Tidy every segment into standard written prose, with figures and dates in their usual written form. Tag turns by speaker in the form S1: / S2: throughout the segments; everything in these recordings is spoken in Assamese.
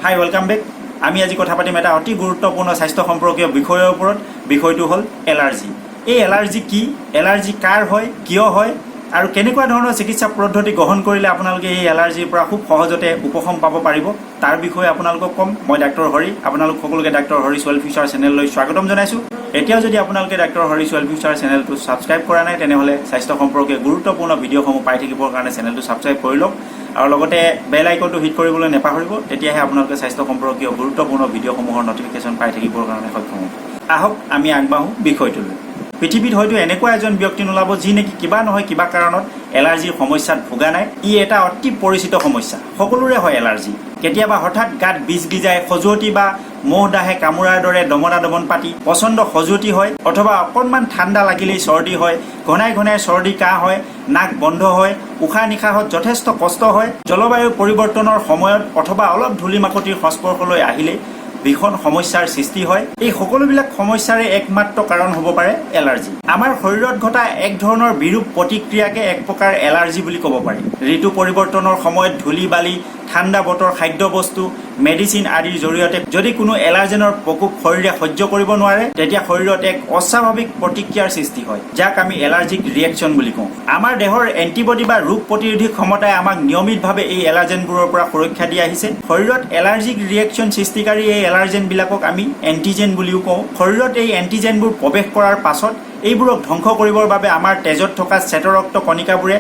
S1: Hi welcome back. আমি আজি কথা পাতিম এটা অতি গুৰুত্বপূৰ্ণ স্বাস্থ্য সম্পৰ্কীয় বিষয়ৰ ওপৰত। বিষয়টো হ'ল এলাৰ্জি। এই এলাৰ্জি কি, এলাৰ্জি কাৰ হয়, কিয় হয় আৰু কেনেকুৱা ধৰণৰ চিকিৎসা পদ্ধতি গ্ৰহণ কৰিলে আপোনালোকে এই এলাৰ্জিৰ পৰা খুব সহজতে উপশম পাব পাৰিব, তাৰ বিষয়ে আপোনালোকক ক'ম। মই ডাক্তৰ হৰি, আপোনালোক সকলোকে ডাক্তৰ হৰিছ ৱেল ফিউচাৰ চেনেললৈ স্বাগতম জনাইছোঁ। এতিয়াও যদি আপোনালোকে ডাক্তৰ হৰিছ ৱেল ফিউচাৰ চেনেলটো ছাবস্ক্ৰাইব কৰা নাই, তেনেহ'লে স্বাস্থ্য সম্পৰ্কীয় গুৰুত্বপূৰ্ণ ভিডিঅ'সমূহ পাই থাকিবৰ কাৰণে চেনেলটো ছাবস্ক্ৰাইব কৰি লওক আৰু লগতে বেল আইকনটো হিট কৰিবলৈ নাপাহৰিব। তেতিয়াহে আপোনালোকে স্বাস্থ্য সম্পৰ্কীয় গুৰুত্বপূৰ্ণ ভিডিঅ'সমূহৰ নটিফিকেশ্যন পাই থাকিবৰ কাৰণে সক্ষম হ'ব। আহক আমি আগবাঢ়োঁ বিষয়টোলৈ। পৃথিৱীত হয়তো এনেকুৱা এজন ব্যক্তি নোলাব যি নেকি কিবা নহয় কিবা কাৰণত এলাৰ্জিৰ সমস্যাত ভোগা নাই। ই এটা অতি পৰিচিত সমস্যা, সকলোৰে হয় এলাৰ্জি। কেতিয়াবা হঠাৎ গাত বীজ বিজাই খজুৱতি বা মহ দাহে কামোৰাৰ দৰে দমনা দমন পাতি প্ৰচণ্ড খজুৱতি হয়, অথবা অকণমান ঠাণ্ডা লাগিলেই চৰ্দি হয়, ঘনাই ঘনাই চৰ্দি কাহ হয়, নাক বন্ধ হয়, উশাহ নিশাহত যথেষ্ট কষ্ট হয়, জলবায়ু পৰিৱৰ্তনৰ সময়ত অথবা অলপ ধূলি মাকতিৰ সংস্পৰ্শলৈ আহিলে ভীষণ সমস্যাৰ সৃষ্টি হয়। এই সকলোবিলাক সমস্যাৰে একমাত্ৰ কাৰণ হ'ব পাৰে এলাৰ্জি। আমাৰ শৰীৰত ঘটা এক ধৰণৰ বিৰূপ প্ৰতিক্ৰিয়াকে এক প্ৰকাৰ এলাৰ্জি বুলি ক'ব পাৰি। ঋতু পৰিৱৰ্তনৰ সময়ত ধূলি বালি, ঠাণ্ডা বতৰ, খাদ্যবস্তু, মেডিচিন আদিৰ জৰিয়তে যদি কোনো এলাৰ্জেনৰ প্ৰকোপ শৰীৰে সহ্য কৰিব নোৱাৰে, তেতিয়া শৰীৰত এক অস্বাভাৱিক প্ৰতিক্ৰিয়াৰ সৃষ্টি হয়, যাক আমি এলাৰ্জিক ৰিয়েকশ্যন বুলি কওঁ। আমাৰ দেহৰ এণ্টিবডি বা ৰোগ প্ৰতিৰোধী ক্ষমতাই আমাক নিয়মিতভাৱে এই এলাৰ্জেনবোৰৰ পৰা সুৰক্ষা দি আহিছে। শৰীৰত এলাৰ্জিক ৰিয়েকশ্যন সৃষ্টিকাৰী এই এলাৰ্জেনবিলাকক আমি এণ্টিজেন বুলিও কওঁ। শৰীৰত এই এণ্টিজেনবোৰ প্ৰৱেশ কৰাৰ পাছত এইবোৰক ধ্বংস কৰিবৰ বাবে আমাৰ তেজত থকা শ্বেতৰক্ত কণিকাবোৰে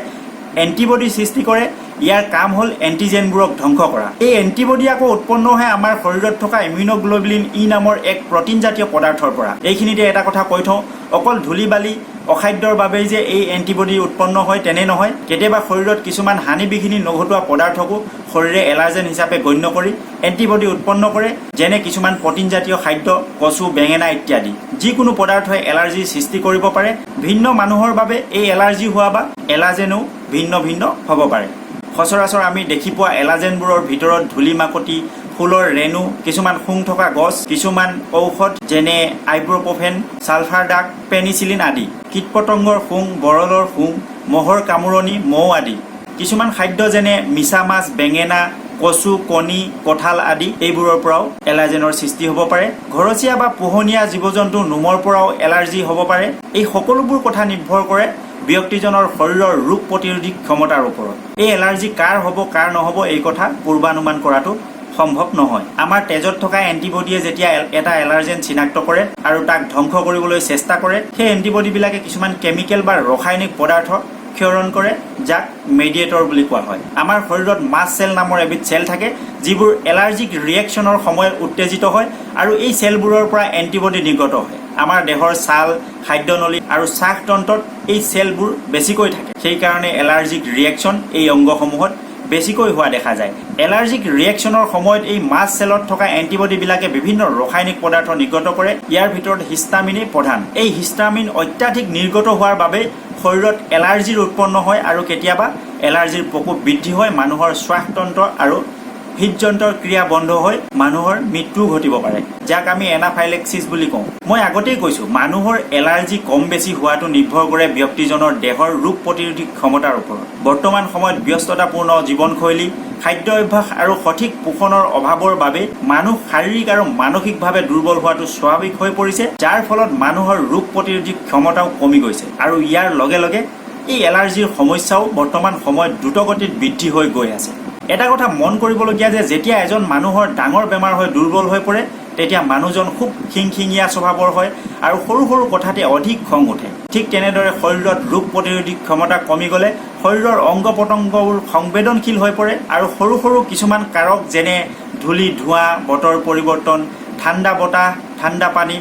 S1: এণ্টিবডি সৃষ্টি কৰে। ইয়াৰ কাম হ'ল এণ্টিজেনবোৰক ধ্বংস কৰা। এই এণ্টিবডি আকৌ উৎপন্ন হয় আমাৰ শৰীৰত থকা ইমিউনোগ্লোবুলিন ই নামৰ এক প্ৰটিনজাতীয় পদাৰ্থৰ পৰা। এইখিনিতে এটা কথা কৈ থওঁ, অকল ধূলি বালি অখাদ্যৰ বাবেই যে এই এণ্টিবডি উৎপন্ন হয় তেনে নহয়। কেতিয়াবা শৰীৰত কিছুমান হানি বিঘিনি নঘটোৱা পদাৰ্থকো শৰীৰে এলাৰ্জেন হিচাপে গণ্য কৰি এণ্টিবডি উৎপন্ন কৰে, যেনে কিছুমান প্ৰটিনজাতীয় খাদ্য, কচু, বেঙেনা ইত্যাদি। যিকোনো পদাৰ্থই এলাৰ্জিৰ সৃষ্টি কৰিব পাৰে। ভিন্ন মানুহৰ বাবে এই এলাৰ্জি হোৱা বা এলাৰ্জেনো ভিন্ন ভিন্ন হ'ব পাৰে। সচৰাচৰ আমি দেখি পোৱা এলাৰ্জেনবোৰৰ ভিতৰত ধূলি মাকতি, ফুলৰ ৰেণু, কিছুমান শুং থকা গছ, কিছুমান ঔষধ যেনে আইব্ৰপফেন, ছালফাৰ ডাগ, পেনিচিলিন আদি, কীট পতংগৰ শুং, বৰলৰ শুং, মহৰ কামোৰণি, মৌ আদি, কিছুমান খাদ্য যেনে মিছা মাছ, বেঙেনা, কচু, কণী, কঁঠাল আদি, এইবোৰৰ পৰাও এলাৰ্জেনৰ সৃষ্টি হ'ব পাৰে। ঘৰচীয়া বা পোহনীয়া জীৱ জন্তুৰ নোমৰ পৰাও এলাৰ্জি হ'ব পাৰে। এই সকলোবোৰ কথা নিৰ্ভৰ কৰে ব্যক্তিজনৰ শৰীৰৰ ৰোগ প্ৰতিৰোধী ক্ষমতাৰ ওপৰত। এই এলাৰ্জি কাৰ হ'ব কাৰ নহ'ব এই কথা পূৰ্বানুমান কৰাটো সম্ভৱ নহয়। আমাৰ তেজত থকা এণ্টিবডিয়ে যেতিয়া এটা এলাৰ্জেন চিনাক্ত কৰে আৰু তাক ধ্বংস কৰিবলৈ চেষ্টা কৰে, সেই এণ্টিবডিবিলাকে কিছুমান কেমিকেল বা ৰাসায়নিক পদাৰ্থ ক্ষৰণ কৰে, যাক মেডিয়েটৰ বুলি কোৱা হয়। আমাৰ শৰীৰত মাষ্ট চেল নামৰ এবিধ চেল থাকে, যিবোৰ এলাৰ্জিক ৰিয়েকশ্যনৰ সময়ত উত্তেজিত হয় আৰু এই চেলবোৰৰ পৰা এণ্টিবডি নিৰ্গত হয়। আমাৰ দেহৰ ছাল, খাদ্যনলী আৰু শ্বাসতন্ত্ৰত এই চেলবোৰ বেছিকৈ থাকে। সেইকাৰণে এলাৰ্জিক ৰিয়েকশ্যন এই অংগসমূহত বেছিকৈ হোৱা দেখা যায়। এলাৰ্জিক ৰিয়েকশ্যনৰ সময়ত এই মাষ্ট চেলত থকা এণ্টিবডিবিলাকে বিভিন্ন ৰাসায়নিক পদাৰ্থ নিৰ্গত কৰে। ইয়াৰ ভিতৰত হিষ্টামিনেই প্ৰধান। এই হিষ্টামিন অত্যাধিক নিৰ্গত হোৱাৰ বাবে শৰীৰত এলাৰ্জিৰ উৎপন্ন হয় আৰু কেতিয়াবা এলাৰ্জিৰ প্ৰকোপ বৃদ্ধি হয়। মানুহৰ শ্বাসতন্ত্ৰ আৰু হৃদযন্ত্ৰৰ ক্ৰিয়া বন্ধ হৈ মানুহৰ মৃত্যু ঘটিব পাৰে, যাক আমি এনাফাইলেক্সিছ বুলি কওঁ। মই আগতেই কৈছোঁ, মানুহৰ এলাৰ্জি কম বেছি হোৱাটো নিৰ্ভৰ কৰে ব্যক্তিজনৰ দেহৰ ৰোগ প্ৰতিৰোধী ক্ষমতাৰ ওপৰত। বৰ্তমান সময়ত ব্যস্ততাপূৰ্ণ জীৱনশৈলী, খাদ্য অভ্যাস আৰু সঠিক পোষণৰ অভাৱৰ বাবে মানুহ শাৰীৰিক আৰু মানসিকভাৱে দুৰ্বল হোৱাটো স্বাভাৱিক হৈ পৰিছে, যাৰ ফলত মানুহৰ ৰোগ প্ৰতিৰোধী ক্ষমতাও কমি গৈছে। আৰু ইয়াৰ লগে লগে এই এলাৰ্জিৰ সমস্যাও বৰ্তমান সময়ত দ্ৰুতগতিত বৃদ্ধি হৈ গৈ আছে। এটা কথা মন কৰিবলগীয়া যে যেতিয়া এজন মানুহৰ ডাঙৰ বেমাৰ হৈ দুৰ্বল হৈ পৰে, তেতিয়া মানুহজন খুব খিংখিঙীয়া স্বভাৱৰ হয় আৰু সৰু সৰু কথাতে অধিক খং উঠে। ঠিক তেনেদৰে শৰীৰত ৰোগ প্ৰতিৰোধী ক্ষমতা কমি গ'লে শৰীৰৰ অংগ পতংগবোৰ সংবেদনশীল হৈ পৰে আৰু সৰু সৰু কিছুমান কাৰক যেনে ধূলি, ধোঁৱা, বতৰ পৰিৱৰ্তন, ঠাণ্ডা বতাহ, ঠাণ্ডা পানী,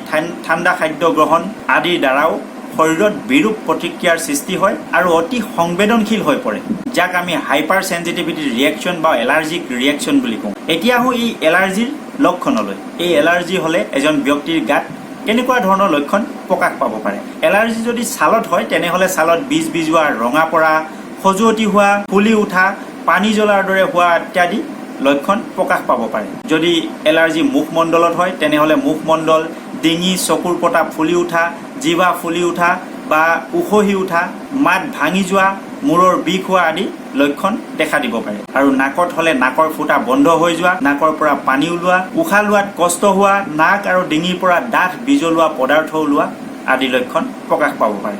S1: ঠাণ্ডা খাদ্য গ্ৰহণ আদিৰ দ্বাৰাও শৰীৰত বিৰূপ প্ৰতিক্ৰিয়াৰ সৃষ্টি হয় আৰু অতি সংবেদনশীল হৈ পৰে, যাক আমি হাইপাৰ চেঞ্চিটিভিটি ৰিয়েকশ্যন বা এলাৰ্জিক ৰিয়েকশ্যন বুলি কওঁ। এতিয়া আহোঁ এই এলাৰ্জিৰ লক্ষণলৈ। এই এলাৰ্জি হ'লে এজন ব্যক্তিৰ গাত কেনেকুৱা ধৰণৰ লক্ষণ প্ৰকাশ পাব পাৰে। এলাৰ্জি যদি ছালত হয়, তেনেহ'লে ছালত বীজ বিজোৱা, ৰঙা পৰা, খজুৱতি হোৱা, ফুলি উঠা, পানী জ্বলাৰ দৰে হোৱা ইত্যাদি লক্ষণ প্ৰকাশ পাব পাৰে। যদি এলাৰ্জি মুখমণ্ডলত হয়, তেনেহ'লে মুখমণ্ডল, ডিঙি, চকুৰ পতা ফুলি উঠা, জিভা ফুলি উঠা বা উখহি উঠা, মাত ভাঙি যোৱা, মূৰৰ বিষ হোৱা আদি লক্ষণ দেখা দিব পাৰে। আৰু নাকত হ'লে নাকৰ ফুটা বন্ধ হৈ যোৱা, নাকৰ পৰা পানী ওলোৱা, উশাহ লোৱাত কষ্ট হোৱা, নাক আৰু ডিঙিৰ পৰা ডাঠ বিজলুৱা পদাৰ্থ ওলোৱা আদি লক্ষণ প্ৰকাশ পাব পাৰে।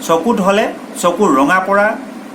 S1: চকুত হ'লে চকুৰ ৰঙা পৰা,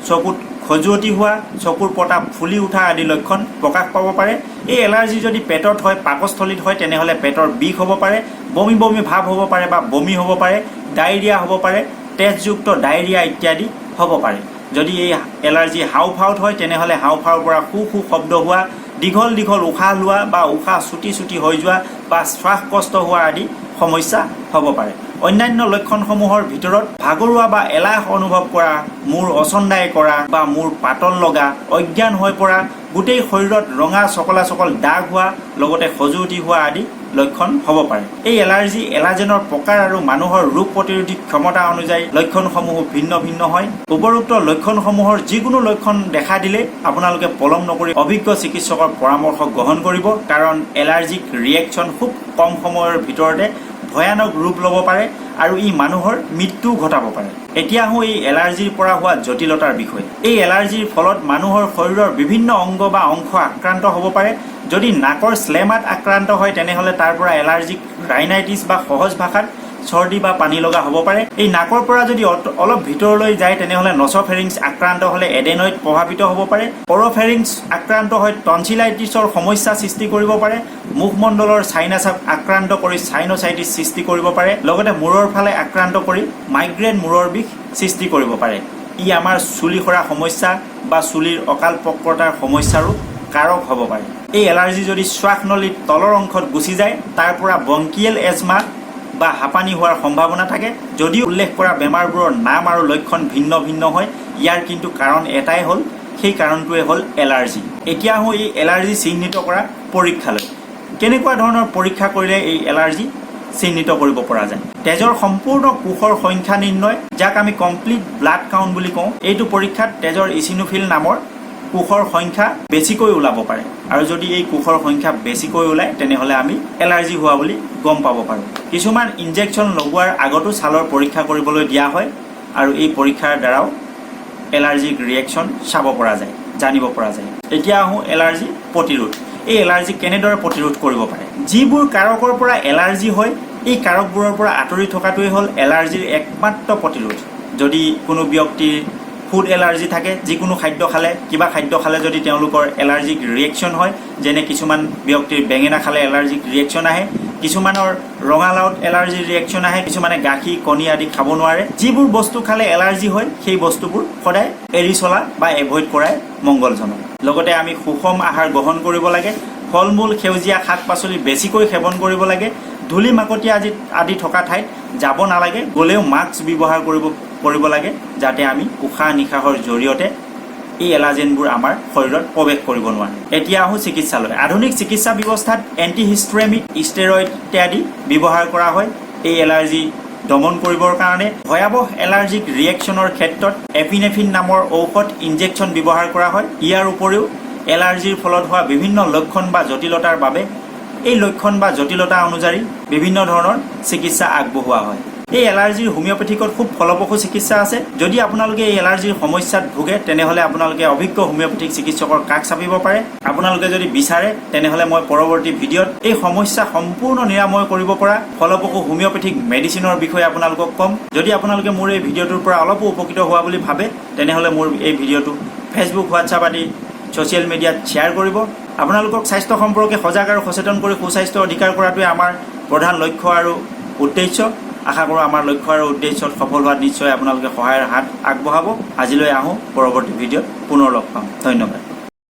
S1: চকুত খজুৱতি হোৱা, চকুৰ পতা ফুলি উঠা আদি লক্ষণ প্ৰকাশ পাব পাৰে। এই এলাৰ্জি যদি পেটত হয়, পাকস্থলীত হয়, তেনেহ'লে পেটৰ বিষ হ'ব পাৰে, বমি বমি ভাৱ হ'ব পাৰে বা বমি হ'ব পাৰে, ডায়েৰিয়া হ'ব পাৰে, তেজযুক্ত ডায়েৰিয়া ইত্যাদি হ'ব পাৰে। যদি এই এলাৰ্জি হাওঁফাওত হয়, তেনেহ'লে হাওঁফাওৰ পৰা সু সু শব্দ হোৱা, দীঘল দীঘল উশাহ লোৱা বা উশাহ চুটি চুটি হৈ যোৱা বা শ্বাসকষ্ট হোৱা আদি সমস্যা হ'ব পাৰে। অন্যান্য লক্ষণসমূহৰ ভিতৰত ভাগৰুৱা বা এলাহ অনুভৱ কৰা, মূৰ অচন্দাই কৰা বা মূৰ পাতল লগা, অজ্ঞান হৈ পৰা, গোটেই শৰীৰত ৰঙা চকলা চকল দাগ হোৱা, লগতে খজুৱতি হোৱা আদি লক্ষণ হ'ব পাৰে। এই এলাৰ্জি এলাৰ্জেনৰ প্ৰকাৰ আৰু মানুহৰ ৰোগ প্ৰতিৰোধী ক্ষমতা অনুযায়ী লক্ষণসমূহ ভিন্ন ভিন্ন হয়। উপৰোক্ত লক্ষণসমূহৰ যিকোনো লক্ষণ দেখা দিলে আপোনালোকে পলম নকৰি অভিজ্ঞ চিকিৎসকৰ পৰামৰ্শ গ্ৰহণ কৰিব, কাৰণ এলাৰ্জিক ৰিয়েকশ্যন খুব কম সময়ৰ ভিতৰতে ভয়ানক ৰূপ ল'ব পাৰে আৰু ই মানুহৰ মৃত্যু ঘটাব পাৰে। এতিয়া আহোঁ এই এলাৰ্জিৰ পৰা হোৱা জটিলতাৰ বিষয়ে। এই এলাৰ্জিৰ ফলত মানুহৰ শৰীৰৰ বিভিন্ন অংগ বা অংশ আক্ৰান্ত হ'ব পাৰে। যদি নাকৰ স্লেমাত আক্ৰান্ত হয়, তেনেহ'লে তাৰ পৰা এলাৰ্জিক ৰাইনাইটিছ বা সহজ ভাষাত চৰ্দি বা পানী লগা হ'ব পাৰে। এই নাকৰ পৰা যদি অলপ ভিতৰলৈ যায়, তেনেহ'লে নছ'ফেৰিংছ আক্ৰান্ত হ'লে এডেনইড প্ৰভাৱিত হ'ব পাৰে। অৰ'ফেৰিংছ আক্ৰান্ত হৈ টনচিলাইটিছৰ সমস্যা সৃষ্টি কৰিব পাৰে। মুখমণ্ডলৰ চাইনাছ আক্ৰান্ত কৰি চাইনচাইটিছ সৃষ্টি কৰিব পাৰে। লগতে মূৰৰ ফালে আক্ৰান্ত কৰি মাইগ্ৰেন মূৰৰ বিষ সৃষ্টি কৰিব পাৰে। ই আমাৰ চুলি সৰা সমস্যা বা চুলিৰ অকাল পক্ৰতাৰ সমস্যাৰো কাৰক হ'ব পাৰে। এই এলাৰ্জি যদি শ্বাসনলীৰ তলৰ অংশত গুচি যায়, তাৰ পৰা ব্ৰংকিয়েল এজমা বা হাঁপানি হোৱাৰ সম্ভাৱনা থাকে। যদিও উল্লেখ কৰা বেমাৰবোৰৰ নাম আৰু লক্ষণ ভিন্ন ভিন্ন হয়, ইয়াৰ কিন্তু কাৰণ এটাই হ'ল, সেই কাৰণটোৱে হ'ল এলাৰ্জি। এতিয়া আহোঁ এই এলাৰ্জি চিহ্নিত কৰা পৰীক্ষালৈ। কেনেকুৱা ধৰণৰ পৰীক্ষা কৰিলে এই এলাৰ্জি চিহ্নিত কৰিব পৰা যায়? তেজৰ সম্পূৰ্ণ কোষৰ সংখ্যা নিৰ্ণয়, যাক আমি কমপ্লিট ব্লাড কাউণ্ট বুলি কওঁ। এইটো পৰীক্ষাত তেজৰ ইচিনোফিল নামৰ কোষৰ সংখ্যা বেছিকৈ ওলাব পাৰে, আৰু যদি এই কোষৰ সংখ্যা বেছিকৈ ওলায়, তেনেহ'লে আমি এলাৰ্জি হোৱা বুলি গম পাব পাৰোঁ। কিছুমান ইনজেকশ্যন লগোৱাৰ আগতো ছালৰ পৰীক্ষা কৰিবলৈ দিয়া হয়, আৰু এই পৰীক্ষাৰ দ্বাৰাও এলাৰ্জিক ৰিয়েকশ্যন চাব পৰা যায়, জানিব পৰা যায়। এতিয়া আহোঁ এলাৰ্জি প্ৰতিৰোধ। এই এলাৰ্জি কেনেদৰে প্ৰতিৰোধ কৰিব পাৰে? যিবোৰ কাৰকৰ পৰা এলাৰ্জি হয়, এই কাৰকবোৰৰ পৰা আঁতৰি থকাটোৱেই হ'ল এলাৰ্জিৰ একমাত্ৰ প্ৰতিৰোধ। যদি কোনো ব্যক্তিৰ ফুড এলাৰ্জি থাকে, যিকোনো খাদ্য খালে, কিবা খাদ্য খালে যদি তেওঁলোকৰ এলাৰ্জিক ৰিয়েকশ্যন হয়, যেনে কিছুমান ব্যক্তিৰ বেঙেনা খালে এলাৰ্জিক ৰিয়েকশ্যন আহে, কিছুমানৰ ৰঙালাওত এলাৰ্জিৰ ৰিয়েকশ্যন আহে, কিছুমানে গাখীৰ কণী আদি খাব নোৱাৰে। যিবোৰ বস্তু খালে এলাৰ্জি হয়, সেই বস্তুবোৰ সদায় এৰি চলা বা এভইড কৰাই মংগলজনক। লগতে আমি সুষম আহাৰ গ্ৰহণ কৰিব লাগে। ফল মূল, সেউজীয়া শাক পাচলি বেছিকৈ সেৱন কৰিব লাগে। ধূলি মাকতি আদি থকা ঠাইত যাব নালাগে। গ'লেও মাস্ক ব্যৱহাৰ কৰিব লাগে, যাতে আমি উশাহ নিশাহৰ জৰিয়তে এই এলাৰ্জেনবোৰ আমাৰ শৰীৰত প্ৰৱেশ কৰিব নোৱাৰে। এতিয়া আহোঁ চিকিৎসালয়। আধুনিক চিকিৎসা ব্যৱস্থাত এণ্টিহিষ্টেমিক, ষ্টেৰইড ইত্যাদি ব্যৱহাৰ কৰা হয় এই এলাৰ্জি দমন কৰিবৰ কাৰণে। ভয়াৱহ এলাৰ্জিক ৰিয়েকশ্যনৰ ক্ষেত্ৰত এপিনেফ্ৰিন নামৰ ঔষধ ইনজেকশ্যন ব্যৱহাৰ কৰা হয়। ইয়াৰ উপৰিও এলাৰ্জিৰ ফলত হোৱা বিভিন্ন লক্ষণ বা জটিলতাৰ বাবে এই লক্ষণ বা জটিলতা অনুযায়ী বিভিন্ন ধৰণৰ চিকিৎসা আগবঢ়োৱা হয়। এই এলাৰ্জিৰ হোমিঅ'পেথিকত খুব ফলপ্ৰসূ চিকিৎসা আছে। যদি আপোনালোকে এই এলাৰ্জিৰ সমস্যাত ভোগে, তেনেহ'লে আপোনালোকে অভিজ্ঞ হোমিঅ'পেথিক চিকিৎসকৰ কাষ চাপিব পাৰে। আপোনালোকে যদি বিচাৰে, তেনেহ'লে মই পৰৱৰ্তী ভিডিঅ'ত এই সমস্যা সম্পূৰ্ণ নিৰাময় কৰিব পৰা ফলপ্ৰসূ হোমিঅ'পেথিক মেডিচিনৰ বিষয়ে আপোনালোকক ক'ম। যদি আপোনালোকে মোৰ এই ভিডিঅ'টোৰ পৰা অলপো উপকৃত হোৱা বুলি ভাবে, তেনেহ'লে মোৰ এই ভিডিঅ'টো ফেচবুক, হোৱাটছআপ আদি ছ'চিয়েল মিডিয়াত শ্বেয়াৰ কৰিব। আপোনালোকক স্বাস্থ্য সম্পৰ্কে সজাগ আৰু সচেতন কৰি সুস্বাস্থ্য অধিকাৰ কৰাটোৱে আমাৰ প্ৰধান লক্ষ্য আৰু উদ্দেশ্য। আশা কৰোঁ আমাৰ লক্ষ্য আৰু উদ্দেশ্যত সফল হোৱাত নিশ্চয় আপোনালোকে সহায়ৰ হাত আগবঢ়াব। আজিলৈ আহোঁ, পৰৱৰ্তী ভিডিঅ'ত পুনৰ লগ পাম। ধন্যবাদ।